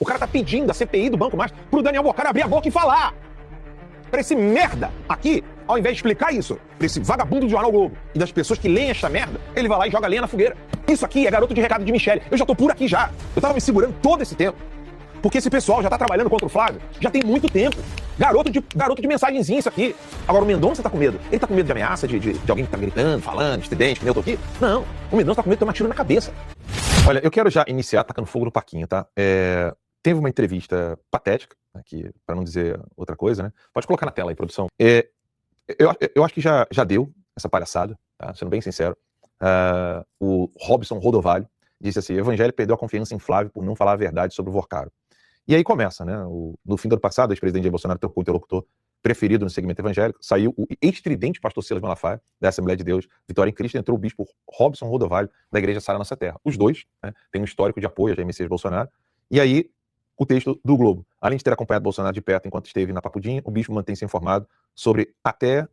O cara tá pedindo a CPI do Banco Master pro Daniel Bocar abrir a boca e falar. Pra esse merda aqui, ao invés de explicar isso, pra esse vagabundo do Jornal Globo e das pessoas que leem esta merda, ele vai lá e joga lenha na fogueira. Isso aqui é garoto de recado de Michele. Eu já tô por aqui já. Eu tava me segurando todo esse tempo. Porque esse pessoal já tá trabalhando contra o Flávio já tem muito tempo. Garoto de mensagenzinha isso aqui. Agora o Mendonça tá com medo. Ele tá com medo de ameaça, de alguém que tá gritando, falando, estridente, que nem eu tô aqui? Não. O Mendonça tá com medo de tomar tiro na cabeça. Olha, eu quero já iniciar tacando fogo no Paquinho, tá? Teve uma entrevista patética, aqui, para não dizer outra coisa, né? Pode colocar na tela aí, produção. Eu acho que já deu essa palhaçada, tá? Sendo bem sincero. O Robson Rodovalho disse assim: o Evangelho perdeu a confiança em Flávio por não falar a verdade sobre o Vorcaro. E aí começa, né? No fim do ano passado, o ex-presidente Jair Bolsonaro trocou o interlocutor preferido no segmento evangélico, saiu o ex-tridente pastor Silas Malafaia, da Assembleia de Deus, Vitória em Cristo, entrou o bispo Robson Rodovalho, da Igreja Sara Nossa Terra. Os dois, né, têm um histórico de apoio a Jair Messias Bolsonaro. E aí, o texto do Globo. Além de ter acompanhado Bolsonaro de perto enquanto esteve na Papudim, o bispo mantém-se informado até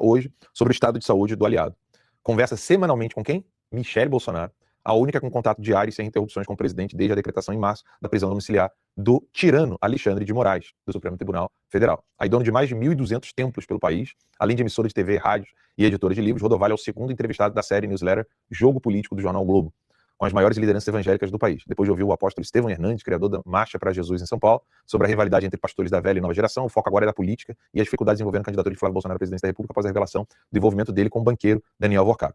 hoje sobre o estado de saúde do aliado. Conversa semanalmente com quem? Michele Bolsonaro, a única com contato diário e sem interrupções com o presidente desde a decretação em março da prisão domiciliar do tirano Alexandre de Moraes, do Supremo Tribunal Federal. Aí, dono de mais de 1.200 templos pelo país, além de emissora de TV, rádios e editora de livros, Rodovalho é o segundo entrevistado da série newsletter Jogo Político do Jornal Globo, com as maiores lideranças evangélicas do país. Depois de ouvir o apóstolo Estevão Hernandes, criador da Marcha para Jesus em São Paulo, sobre a rivalidade entre pastores da velha e nova geração, o foco agora é da política e as dificuldades envolvendo a candidatura de Flávio Bolsonaro à presidência da República após a revelação do envolvimento dele com o banqueiro Daniel Vorcaro.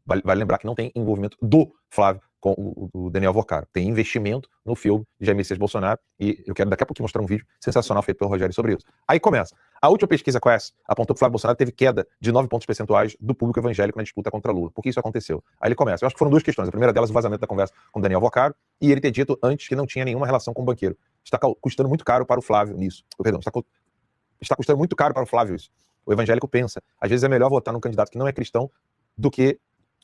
Vale lembrar que não tem envolvimento do Flávio com o Daniel Vorcaro. Tem investimento no filme de Jair Messias Bolsonaro e eu quero daqui a pouquinho mostrar um vídeo sensacional feito pelo Rogério sobre isso. Aí começa. A última pesquisa Quest apontou que Flávio Bolsonaro teve queda de 9 pontos percentuais do público evangélico na disputa contra Lula. Por que isso aconteceu? Aí ele começa. Eu acho que foram duas questões. A primeira delas, o vazamento da conversa com Daniel Vorcaro e ele ter dito antes que não tinha nenhuma relação com o banqueiro. Está custando muito caro para o Flávio nisso. Perdão, está custando muito caro para o Flávio isso. O evangélico pensa. Às vezes é melhor votar num candidato que não é cristão do que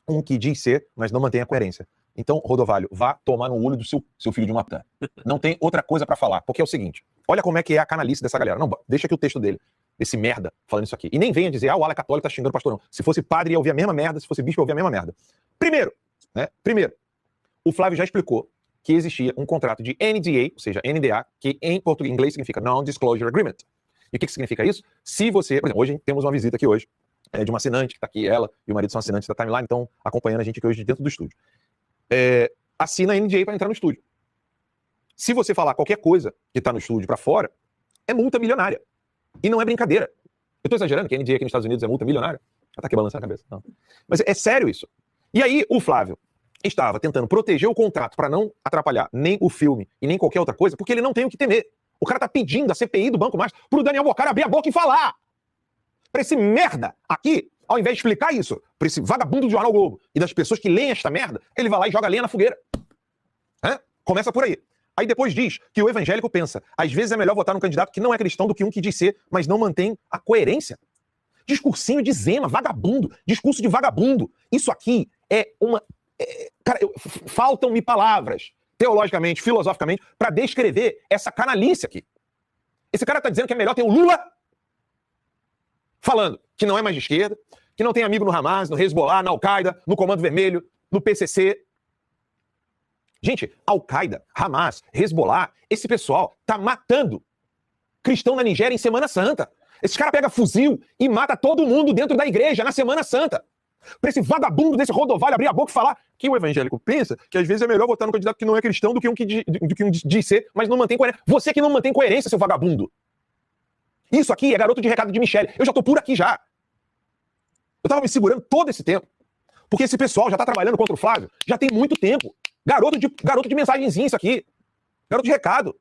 um que diz ser, mas não mantém a coerência. Então, Rodovalho, vá tomar no olho do seu filho de uma puta. Não tem outra coisa pra falar, porque é o seguinte, olha como é que é a canalice dessa galera. Não, deixa aqui o texto dele, desse merda, falando isso aqui. E nem venha dizer, o ala católico tá xingando o pastor, não. Se fosse padre, ia ouvir a mesma merda, se fosse bispo, ia ouvir a mesma merda. Primeiro, o Flávio já explicou que existia um contrato de NDA, ou seja, NDA, que em português, em inglês significa Non-Disclosure Agreement. E o que significa isso? Se você, por exemplo, hoje temos uma visita aqui hoje, de uma assinante que está aqui, ela e o marido são assinantes da Timeline, então acompanhando a gente aqui hoje dentro do estúdio. Assina a NDA para entrar no estúdio. Se você falar qualquer coisa que está no estúdio para fora, é multa milionária. E não é brincadeira. Eu estou exagerando que a NDA aqui nos Estados Unidos é multa milionária? Ela está aqui balançando a cabeça. Não. Mas é sério isso. E aí o Flávio estava tentando proteger o contrato para não atrapalhar nem o filme e nem qualquer outra coisa, porque ele não tem o que temer. O cara está pedindo a CPI do Banco Master pro Daniel Bocar abrir a boca e falar. Pra esse merda aqui, ao invés de explicar isso pra esse vagabundo do Jornal Globo e das pessoas que leem esta merda, ele vai lá e joga lenha na fogueira. Começa por aí. Aí depois diz que o evangélico pensa, às vezes é melhor votar num candidato que não é cristão do que um que diz ser, mas não mantém a coerência. Discursinho de Zema, vagabundo, discurso de vagabundo. Isso aqui é uma... Cara, faltam-me palavras, teologicamente, filosoficamente, pra descrever essa canalice aqui. Esse cara tá dizendo que é melhor ter o Lula falando que não é mais de esquerda, que não tem amigo no Hamas, no Hezbollah, na Al-Qaeda, no Comando Vermelho, no PCC. Gente, Al-Qaeda, Hamas, Hezbollah, esse pessoal tá matando cristão na Nigéria em Semana Santa. Esse cara pega fuzil e mata todo mundo dentro da igreja na Semana Santa. Pra esse vagabundo desse Rodovalho abrir a boca e falar que o evangélico pensa que às vezes é melhor votar no candidato que não é cristão do que um que diz ser, mas não mantém coerência. Você que não mantém coerência, seu vagabundo. Isso aqui é garoto de recado de Michele. Eu já tô por aqui já. Eu tava me segurando todo esse tempo. Porque esse pessoal já tá trabalhando contra o Flávio já tem muito tempo. Garoto de mensagenzinha isso aqui. Garoto de recado.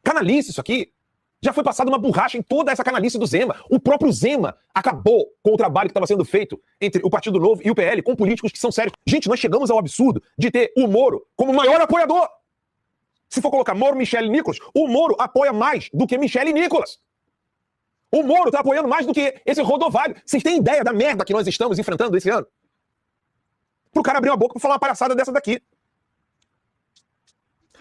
Canalice isso aqui. Já foi passada uma borracha em toda essa canalice do Zema. O próprio Zema acabou com o trabalho que estava sendo feito entre o Partido Novo e o PL, com políticos que são sérios. Gente, nós chegamos ao absurdo de ter o Moro como maior apoiador. Se for colocar Moro, Michele e Nicolas, o Moro apoia mais do que Michele e Nicolas. O Moro tá apoiando mais do que esse Rodovalho. Vocês têm ideia da merda que nós estamos enfrentando esse ano? Pro cara abrir uma boca pra falar uma palhaçada dessa daqui.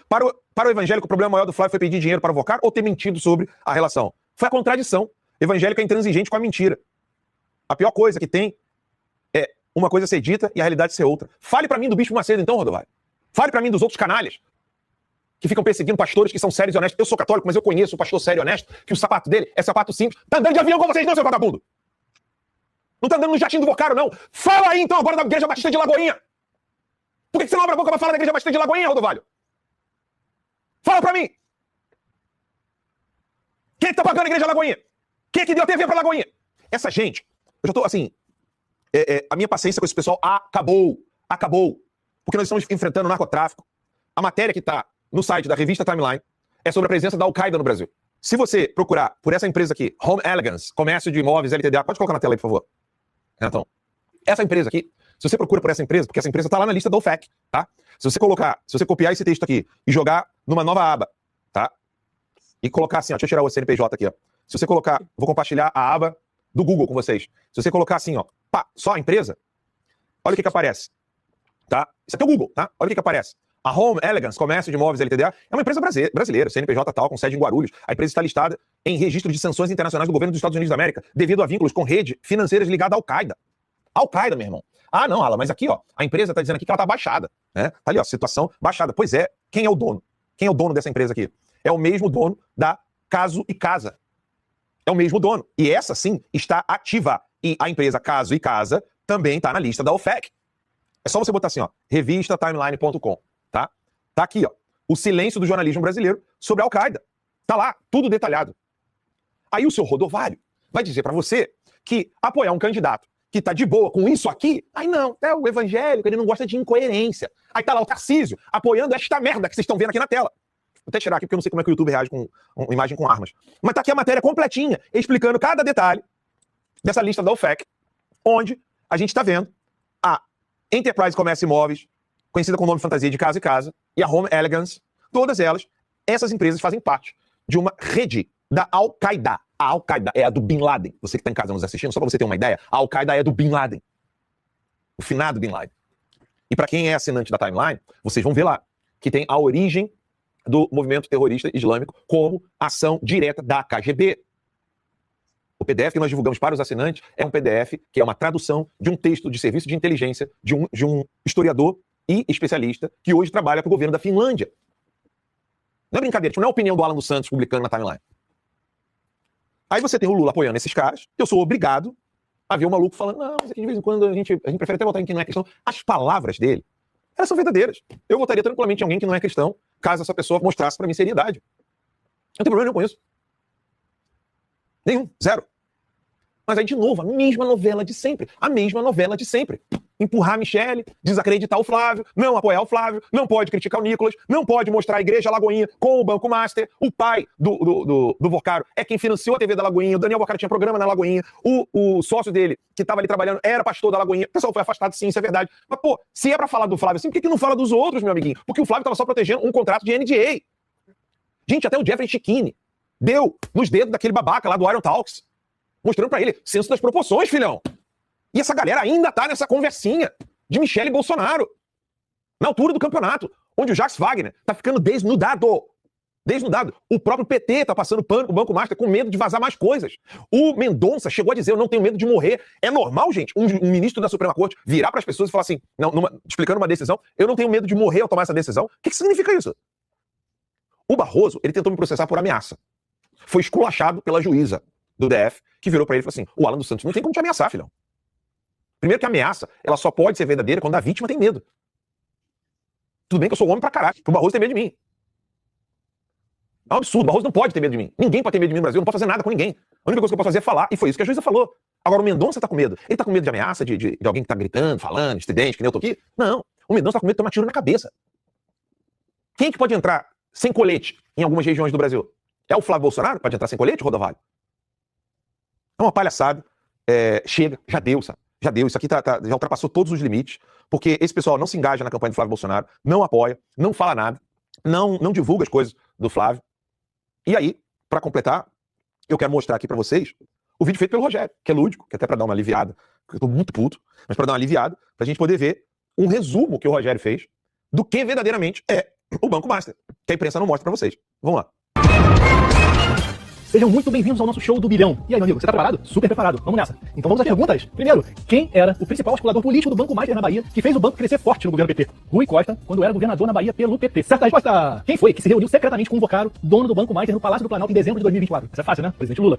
Para o evangélico, o problema maior do Flávio foi pedir dinheiro para o Vorcaro ou ter mentido sobre a relação? Foi a contradição. Evangélico é intransigente com a mentira. A pior coisa que tem é uma coisa ser dita e a realidade ser outra. Fale pra mim do Bispo Macedo então, Rodovalho. Fale pra mim dos outros canalhas. que ficam perseguindo pastores que são sérios e honestos. Eu sou católico, mas eu conheço um pastor sério e honesto, que o sapato dele é sapato simples. Tá andando de avião com vocês não, seu vagabundo! Não tá andando no jatinho do Vocaro, não. Fala aí, então, agora da Igreja Batista de Lagoinha. Por que você não abre a boca pra falar da Igreja Batista de Lagoinha, Rodovalho? Fala pra mim. Quem é que tá pagando a Igreja Lagoinha? Quem é que deu a TV pra Lagoinha? Essa gente, eu já tô, assim, a minha paciência com esse pessoal acabou. Porque nós estamos enfrentando o narcotráfico. A matéria que tá no site da revista Timeline é sobre a presença da Al-Qaeda no Brasil. Se você procurar por essa empresa aqui, Home Elegance, Comércio de Imóveis, LTDA, pode colocar na tela aí, por favor. Então, essa empresa aqui, se você procura por essa empresa, porque essa empresa tá lá na lista da OFAC, tá? Se você copiar esse texto aqui e jogar numa nova aba, tá? E colocar assim, ó, deixa eu tirar o CNPJ aqui, ó. Se você colocar, vou compartilhar a aba do Google com vocês. Se você colocar assim, ó, pá, só a empresa, olha o que aparece, tá? Isso aqui é o Google, tá? Olha o que aparece. A Home Elegance, Comércio de Imóveis LTDA, é uma empresa brasileira, CNPJ tal, com sede em Guarulhos. A empresa está listada em registro de sanções internacionais do governo dos Estados Unidos da América, devido a vínculos com redes financeiras ligadas à Al-Qaeda. Al-Qaeda, meu irmão. Ah, não, Alan, mas aqui, ó, a empresa está dizendo aqui que ela está baixada, né? Tá ali, ó, situação baixada. Pois é, quem é o dono? Quem é o dono dessa empresa aqui? É o mesmo dono da Caso e Casa. É o mesmo dono. E essa, sim, está ativa. E a empresa Caso e Casa também está na lista da OFAC. É só você botar assim, ó, revistatimeline.com, tá? Tá aqui, ó, o silêncio do jornalismo brasileiro sobre a Al-Qaeda. Tá lá, tudo detalhado. Aí o seu Rodovalho vai dizer pra você que apoiar um candidato que tá de boa com isso aqui, aí não, é o evangélico, ele não gosta de incoerência. Aí tá lá o Tarcísio apoiando esta merda que vocês estão vendo aqui na tela. Vou até tirar aqui porque eu não sei como é que o YouTube reage com imagem com armas. Mas tá aqui a matéria completinha, explicando cada detalhe dessa lista da OFAC, onde a gente tá vendo a Enterprise Comércio Imóveis, conhecida com o nome fantasia de Casa e Casa, e a Home Elegance, todas elas, essas empresas fazem parte de uma rede da Al-Qaeda. A Al-Qaeda é a do Bin Laden. Você que está em casa nos assistindo, só para você ter uma ideia, a Al-Qaeda é do Bin Laden. O finado Bin Laden. E para quem é assinante da Timeline, vocês vão ver lá que tem a origem do movimento terrorista islâmico como ação direta da KGB. O PDF que nós divulgamos para os assinantes é um PDF que é uma tradução de um texto de serviço de inteligência de um historiador e especialista que hoje trabalha para o governo da Finlândia. Não é brincadeira, não é a opinião do Alan dos Santos publicando na Timeline. Aí você tem o Lula apoiando esses caras, eu sou obrigado a ver o maluco falando, não, mas aqui de vez em quando a gente prefere até votar em quem não é cristão. As palavras dele, elas são verdadeiras. Eu votaria tranquilamente em alguém que não é cristão, caso essa pessoa mostrasse para mim seriedade. Não tem problema nenhum com isso. Nenhum, zero. Mas aí, de novo, a mesma novela de sempre. A mesma novela de sempre. Empurrar a Michele, desacreditar o Flávio, não apoiar o Flávio, não pode criticar o Nicolas, não pode mostrar a Igreja Lagoinha com o Banco Master. O pai do Vocaro é quem financiou a TV da Lagoinha. O Daniel Vocaro tinha programa na Lagoinha. O sócio dele, que estava ali trabalhando, era pastor da Lagoinha. O pessoal foi afastado, sim, isso é verdade. Mas, pô, se é pra falar do Flávio assim, por que não fala dos outros, meu amiguinho? Porque o Flávio estava só protegendo um contrato de NDA. Gente, até o Jeffrey Chiquini deu nos dedos daquele babaca lá do Iron Talks. Mostrando pra ele, senso das proporções, filhão. E essa galera ainda tá nessa conversinha de Michele Bolsonaro. Na altura do campeonato, onde o Jacques Wagner tá ficando desnudado. Desnudado. O próprio PT tá passando pano pro Banco Master com medo de vazar mais coisas. O Mendonça chegou a dizer, eu não tenho medo de morrer. É normal, gente, um ministro da Suprema Corte virar pras pessoas e falar assim, explicando uma decisão, eu não tenho medo de morrer ao tomar essa decisão. O que significa isso? O Barroso, ele tentou me processar por ameaça. Foi esculachado pela juíza do DF, que virou pra ele e falou assim, o Alan dos Santos não tem como te ameaçar, filhão. Primeiro que a ameaça, ela só pode ser verdadeira quando a vítima tem medo. Tudo bem que eu sou homem pra caralho, o Barroso tem medo de mim. É um absurdo, o Barroso não pode ter medo de mim. Ninguém pode ter medo de mim no Brasil, eu não posso fazer nada com ninguém. A única coisa que eu posso fazer é falar, e foi isso que a juíza falou. Agora o Mendonça tá com medo. Ele tá com medo de ameaça, de alguém que tá gritando, falando, estridente, que nem eu tô aqui? Não, o Mendonça tá com medo de tomar tiro na cabeça. Quem é que pode entrar sem colete em algumas regiões do Brasil? É o Flávio Bolsonaro? Pode entrar sem colete, Rodovalho? É uma palhaçada. Chega, já deu, sabe? Já deu. Isso aqui já ultrapassou todos os limites, porque esse pessoal não se engaja na campanha do Flávio Bolsonaro, não apoia, não fala nada, não divulga as coisas do Flávio. E aí, pra completar, eu quero mostrar aqui pra vocês o vídeo feito pelo Rogério, que é lúdico, que até pra dar uma aliviada, porque eu tô muito puto, mas pra dar uma aliviada, pra gente poder ver um resumo que o Rogério fez do que verdadeiramente é o Banco Master, que a imprensa não mostra pra vocês. Vamos lá. Sejam muito bem-vindos ao nosso show do bilhão. E aí, meu amigo, você tá preparado? Super preparado. Vamos nessa. Então vamos às perguntas. Primeiro, quem era o principal articulador político do Banco Master na Bahia que fez o banco crescer forte no governo PT? Rui Costa, quando era governador na Bahia pelo PT. Certa resposta. Quem foi que se reuniu secretamente com o Vocaro, dono do Banco Master, no Palácio do Planalto em dezembro de 2024? Essa é fácil, né? Presidente Lula.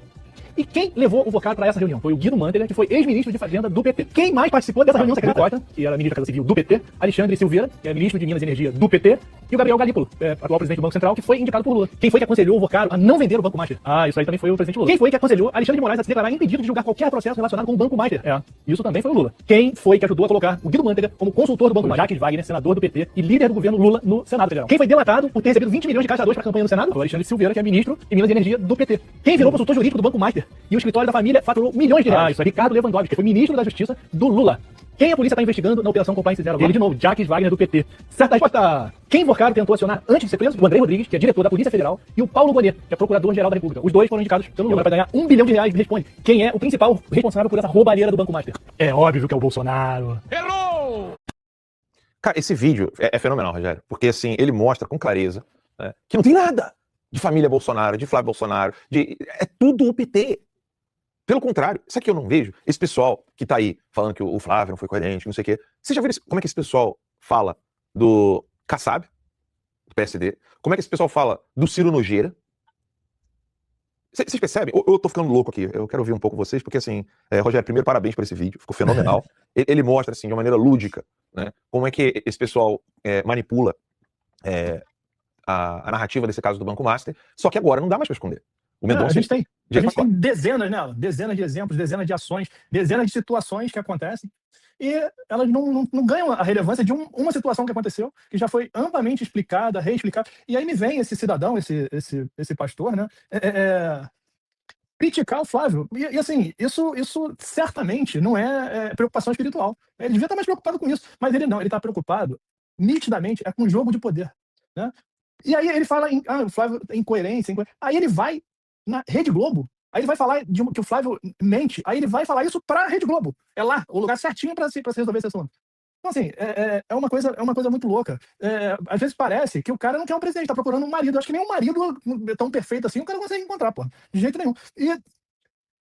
E quem levou o Vocaro para essa reunião? Foi o Guido Mantega, que foi ex-ministro de Fazenda do PT. Quem mais participou dessa reunião secreta? Costa, que era ministro da Casa Civil do PT, Alexandre Silveira, que é ministro de Minas e Energia do PT, e o Gabriel Galípolo, atual presidente do Banco Central, que foi indicado por Lula. Quem foi que aconselhou o Vocaro a não vender o Banco Master? Ah, isso aí também foi o presidente Lula. Quem foi que aconselhou Alexandre de Moraes a se declarar impedido de julgar qualquer processo relacionado com o Banco Master? Isso também foi o Lula. Quem foi que ajudou a colocar o Guido Mantega como consultor do Banco Master? Jacques Wagner, senador do PT e líder do governo Lula no Senado Federal. Quem foi delatado por ter recebido 20 milhões de caixa 2 para a campanha no Senado? Foi o Alexandre Silveira, que é ministro de Minas e Energia do PT. Quem virou consultor jurídico do Banco Master e o escritório da família faturou milhões de reais? Isso é Ricardo Lewandowski, que foi ministro da Justiça do Lula. Quem a polícia está investigando na Operação Compliance Zero? Ele de novo, Jacques Wagner do PT. Certa resposta. Quem Vocaro tentou acionar antes de ser preso? O André Rodrigues, que é diretor da Polícia Federal, e o Paulo Bonet, que é procurador-geral da República. Os dois foram indicados pelo Lula para ganhar R$1 bilhão. Responde. Quem é o principal responsável por essa roubalheira do Banco Master? É óbvio que é o Bolsonaro. Errou! Cara, esse vídeo é fenomenal, Rogério, porque assim, ele mostra com clareza, né, que não tem nada de família Bolsonaro, de Flávio Bolsonaro, é tudo o PT. Pelo contrário, isso aqui eu não vejo. Esse pessoal que tá aí falando que o Flávio não foi coerente, não sei o quê. Você já viu como é que esse pessoal fala do Kassab, do PSD? Como é que esse pessoal fala do Ciro Nogueira? Vocês percebem? Eu tô ficando louco aqui. Eu quero ouvir um pouco vocês, porque assim, Rogério, primeiro parabéns por esse vídeo, ficou fenomenal. Ele mostra, assim, de uma maneira lúdica, né, como é que esse pessoal manipula a narrativa desse caso do Banco Master, só que agora não dá mais para esconder. A gente tem dezenas nela, dezenas de exemplos, dezenas de ações, dezenas de situações que acontecem e elas não ganham a relevância de uma situação que aconteceu, que já foi amplamente explicada, reexplicada. E aí me vem esse cidadão, esse pastor, né, criticar o Flávio. E assim, isso certamente não é preocupação espiritual. Ele devia estar mais preocupado com isso, mas ele não, ele está preocupado nitidamente com o jogo de poder, né? E aí ele fala o Flávio é incoerência. Aí ele vai na Rede Globo, aí ele vai falar que o Flávio mente, aí ele vai falar isso pra Rede Globo. É lá, o lugar certinho pra se resolver esse assunto. Então, assim, é uma coisa muito louca. Às vezes parece que o cara não quer um presidente, tá procurando um marido. Eu acho que nem um marido tão perfeito assim o cara consegue encontrar, pô. De jeito nenhum. E,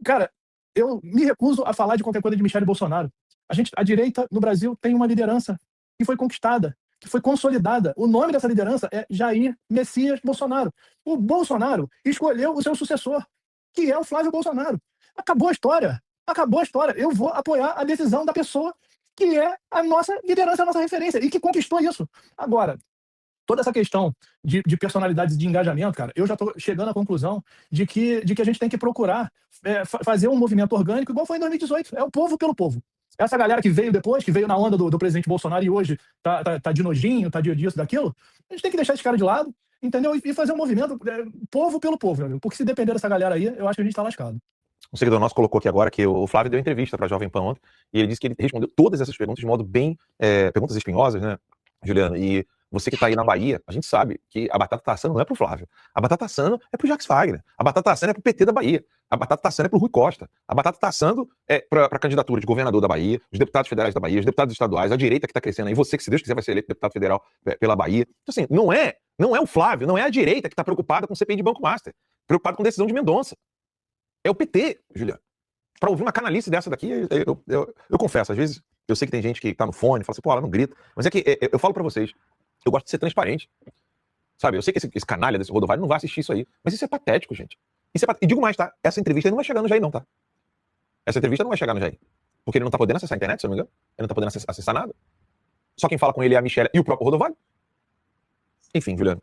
cara, eu me recuso a falar de qualquer coisa de Michele Bolsonaro. A direita no Brasil tem uma liderança que foi conquistada, que foi consolidada. O nome dessa liderança é Jair Messias Bolsonaro. O Bolsonaro escolheu o seu sucessor, que é o Flávio Bolsonaro. Acabou a história. Acabou a história. Eu vou apoiar a decisão da pessoa que é a nossa liderança, a nossa referência, e que conquistou isso. Agora, toda essa questão de personalidades de engajamento, cara, eu já estou chegando à conclusão de que a gente tem que procurar fazer um movimento orgânico igual foi em 2018. É o povo pelo povo. Essa galera que veio depois, que veio na onda do presidente Bolsonaro e hoje tá de nojinho, tá disso, daquilo, a gente tem que deixar esse cara de lado, entendeu? E fazer um movimento povo pelo povo, meu amigo. Porque se depender dessa galera aí, eu acho que a gente tá lascado. Um seguidor nosso colocou aqui agora que o Flávio deu entrevista para Jovem Pan ontem e ele disse que ele respondeu todas essas perguntas de modo bem... perguntas espinhosas, né, Juliana? E você que tá aí na Bahia, a gente sabe que a batata tá assando não é pro Flávio. A batata tá assando é pro Jacques Wagner. A batata tá assando é pro PT da Bahia. A batata tá assando é pro Rui Costa. A batata tá assando pra candidatura de governador da Bahia, os deputados federais da Bahia, os deputados estaduais, a direita que tá crescendo aí, você que, se Deus quiser, vai ser eleito deputado federal pela Bahia. Então, assim, não é o Flávio, não é a direita que tá preocupada com CPI de Banco Master, preocupado com decisão de Mendonça. É o PT, Juliana. Pra ouvir uma canalice dessa daqui, eu confesso, às vezes, eu sei que tem gente que tá no fone e fala assim, pô, ela não grita. Mas é que eu falo pra vocês, eu gosto de ser transparente. Sabe, eu sei que esse canalha desse Rodovalho não vai assistir isso aí. Mas isso é patético, gente. E digo mais, tá? Essa entrevista não vai chegar no Jair, não, tá? Essa entrevista não vai chegar no Jair. Porque ele não tá podendo acessar a internet, se eu não me engano. Ele não tá podendo acessar nada. Só quem fala com ele é a Michelle e o próprio Rodovalho. Enfim, Juliano.